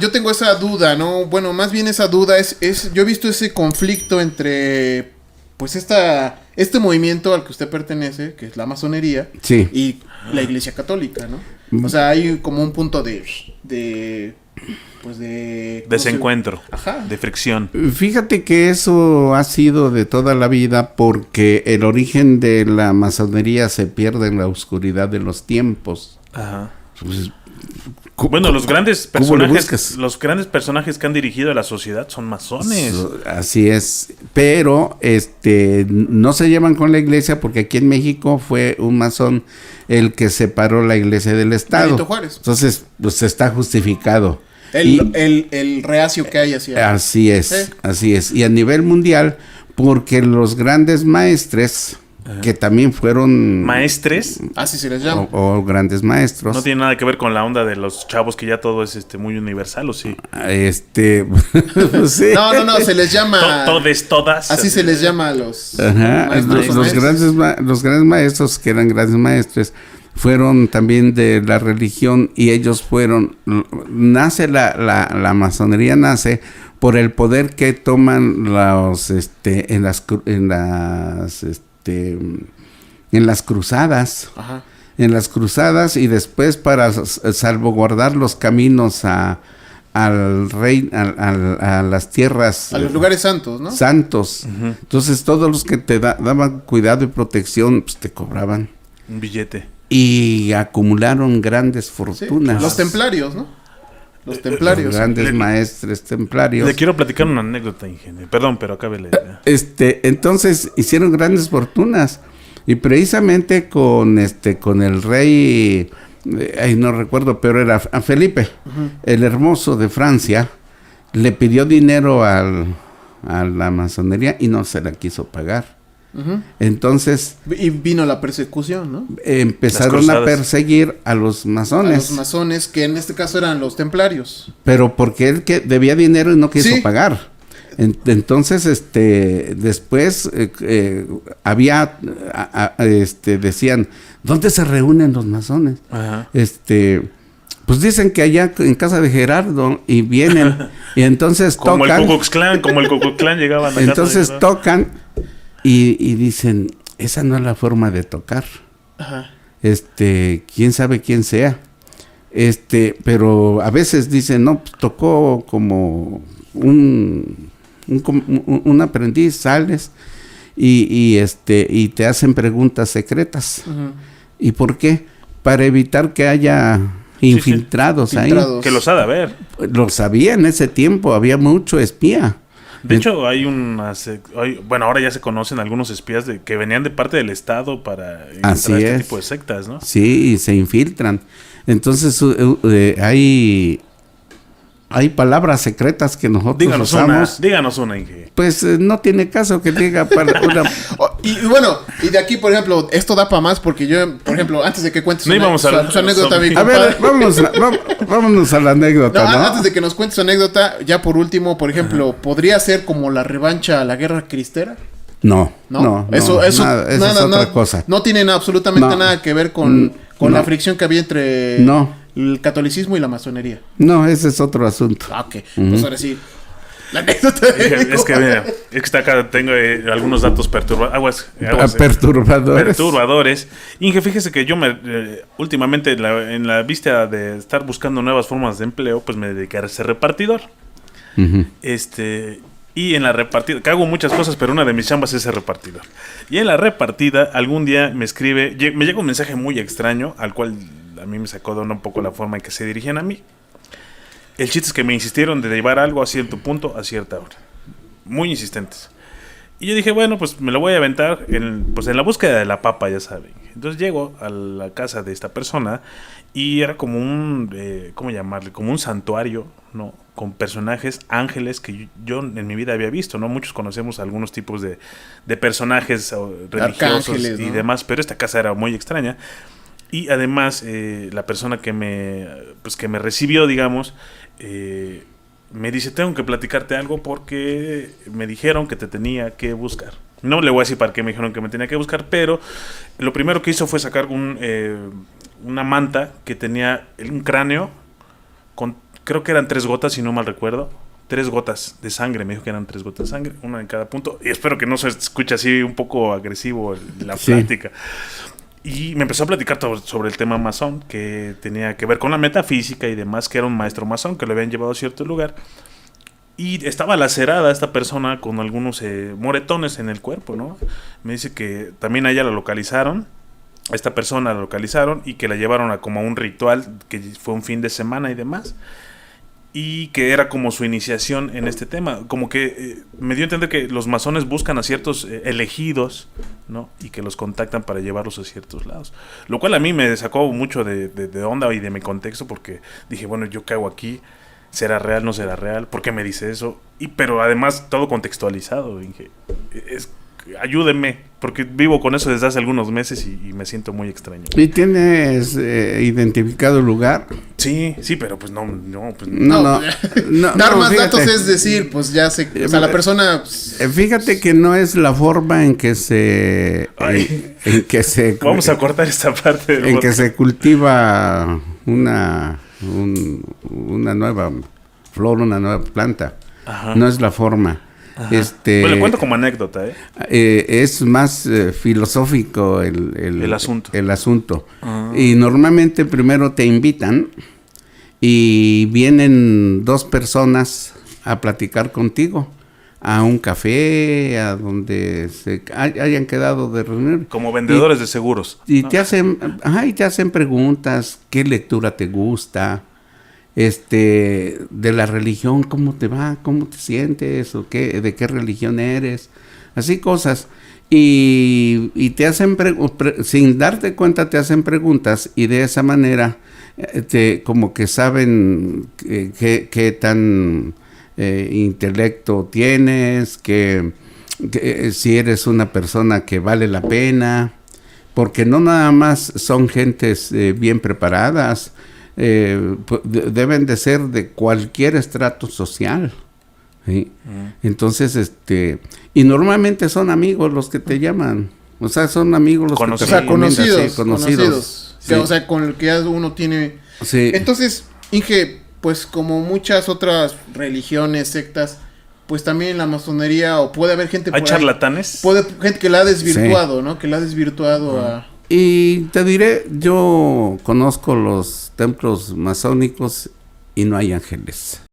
yo tengo esa duda, ¿no? Bueno, más bien esa duda yo he visto ese conflicto entre, pues este movimiento al que usted pertenece, que es la masonería, Sí. y la Iglesia Católica, ¿no? O sea, hay como un punto de desencuentro, Ajá. de fricción. Fíjate que eso ha sido de toda la vida porque el origen de la masonería se pierde en la oscuridad de los tiempos. Ajá. Pues, Bueno, los grandes ¿cómo lo personajes, buscas? los grandes personajes que han dirigido a la sociedad son masones. Así es, pero no se llevan con la iglesia porque aquí en México fue un masón el que separó la iglesia del Estado. Benito Juárez. Entonces, pues está justificado. El reacio que hay hacia... Así es, así es. Y a nivel mundial, porque los grandes maestres, que también fueron... ¿Maestres? Así se les llama. O grandes maestros. No tiene nada que ver con la onda de los chavos que ya todo es muy universal, ¿o sí? Sí. No, se les llama... Todas. Así se les llama a los... Ajá, maestros los grandes maestros, que eran grandes maestres, fueron también de la religión y ellos fueron... Nace la masonería, nace por el poder que toman en las cruzadas. Ajá. En las cruzadas y después para salvaguardar los caminos al rey, a las tierras. A los lugares santos, ¿no? Santos. Uh-huh. Entonces todos los que te daban cuidado y protección, pues te cobraban. Un billete. Y acumularon grandes Sí, fortunas. los templarios, ¿no? Los templarios. Los grandes maestres templarios. Le quiero platicar una anécdota, ingeniero. Perdón, pero acabe la idea. Entonces hicieron grandes fortunas. Y precisamente con el rey, no recuerdo, pero era a Felipe, el Hermoso de Francia, le pidió dinero a la masonería y no se la quiso pagar. Uh-huh. Entonces... Y vino la persecución, ¿no? Empezaron a perseguir a los masones. A los masones, que en este caso eran los templarios. Pero porque él debía dinero y no quiso Sí. pagar. Entonces, después había, decían, ¿dónde se reúnen los masones? Ajá. Pues dicen que allá en casa de Gerardo y vienen y entonces Como tocan. el Ku Klux Klan, llegaban a casa Entonces de... tocan y dicen, esa no es la forma de tocar. Ajá. Quién sabe quién sea. Pero a veces dicen, no, pues tocó como un aprendiz, sales y te hacen preguntas secretas. Uh-huh. ¿Y por qué? Para evitar que haya infiltrados ahí. Que los ha de haber. Lo sabía en ese tiempo, había mucho espía. De hecho, bueno, ahora ya se conocen algunos espías que venían de parte del Estado para Así entrar a este es. tipo de sectas, ¿no? Sí, y se infiltran. Entonces hay palabras secretas que nosotros usamos. Díganos una, Inge. Pues no tiene caso que diga para una... Y bueno, y de aquí, por ejemplo, esto da para más porque yo, por ejemplo, antes de que cuentes su anécdota, mi A ver, compadre. vámonos a la anécdota, No, ¿no? antes de que nos cuentes su anécdota, ya por último, por ejemplo, ¿podría ser como la revancha a la guerra cristera? No. Eso es otra cosa. No tiene absolutamente nada que ver con la fricción que había entre el catolicismo y la masonería. No, ese es otro asunto. Ah, ok. Pues ahora sí. La anécdota Es que mira, está acá, tengo algunos datos perturbadores. Inge, fíjese que yo últimamente en la vista de estar buscando nuevas formas de empleo, pues me dediqué a ser repartidor. Uh-huh. Y en la repartida, que hago muchas cosas, pero una de mis chambas es ser repartidor. Y en la repartida, algún día me llega un mensaje muy extraño, al cual a mí me sacó de onda un poco la forma en que se dirigían a mí. El chiste es que me insistieron de llevar algo a cierto punto, a cierta hora. Muy insistentes. Y yo dije, bueno, pues me lo voy a aventar en la búsqueda de la papa, ya saben. Entonces llego a la casa de esta persona y era como ¿cómo llamarle? Como un santuario, ¿no? Con personajes, ángeles que yo en mi vida había visto, ¿no? Muchos conocemos algunos tipos de personajes religiosos y demás, pero esta casa era muy extraña. Y además, la persona que me recibió, digamos, me dice, tengo que platicarte algo porque me dijeron que te tenía que buscar. No le voy a decir para qué me dijeron que me tenía que buscar, pero lo primero que hizo fue sacar una manta que tenía un cráneo creo que eran 3 gotas, si no mal recuerdo. 3 gotas de sangre, me dijo que eran 3 gotas de sangre, una en cada punto. Y espero que no se escuche así un poco agresivo la plática. Y me empezó a platicar sobre el tema masón, que tenía que ver con la metafísica y demás, que era un maestro masón que lo habían llevado a cierto lugar. Y estaba lacerada esta persona con algunos moretones en el cuerpo, ¿no? Me dice que también a ella la localizaron, a esta persona la localizaron y que la llevaron a como a un ritual que fue un fin de semana y demás. Y que era como su iniciación en este tema. Como que me dio a entender que los masones buscan a ciertos elegidos, ¿no? Y que los contactan para llevarlos a ciertos lados. Lo cual a mí me sacó mucho de onda y de mi contexto, porque dije, bueno, ¿yo qué hago aquí? ¿Será real? ¿No será real? ¿Por qué me dice eso? Pero además todo contextualizado. Dije, ayúdenme, porque vivo con eso desde hace algunos meses y me siento muy extraño. ¿Y tienes identificado el lugar? Sí, pero pues no. Dar más datos es decir, pues ya se... O sea, la persona... Fíjate que no es la forma en que se... Vamos a cortar esta parte. En que se cultiva una nueva flor, una nueva planta. Ajá. No es la forma. Pues le cuento como anécdota, es más filosófico el asunto. Uh-huh. Y normalmente primero te invitan y vienen 2 personas a platicar contigo a un café, a donde se hayan quedado de reunir. Como vendedores de seguros. Y te hacen preguntas, ¿qué lectura te gusta? De la religión, ¿cómo te va? ¿Cómo te sientes? ¿O qué? ¿De qué religión eres? Así cosas. Y te hacen sin darte cuenta te hacen preguntas, y de esa manera como que saben qué tan intelecto tienes, que si eres una persona que vale la pena, porque no nada más son gentes bien preparadas. Deben de ser de cualquier estrato social, ¿sí? Entonces y normalmente son amigos los que te llaman, o sea, son amigos los conocidos. Que te Conocidos. Sí. O sea, con el que uno tiene. Sí. Entonces, Inge, pues como muchas otras religiones, sectas, pues también en la masonería, o puede haber gente ¿hay charlatanes? Gente que la ha desvirtuado, sí, ¿no? Que la ha desvirtuado a... Y te diré, yo conozco los templos masónicos y no hay ángeles.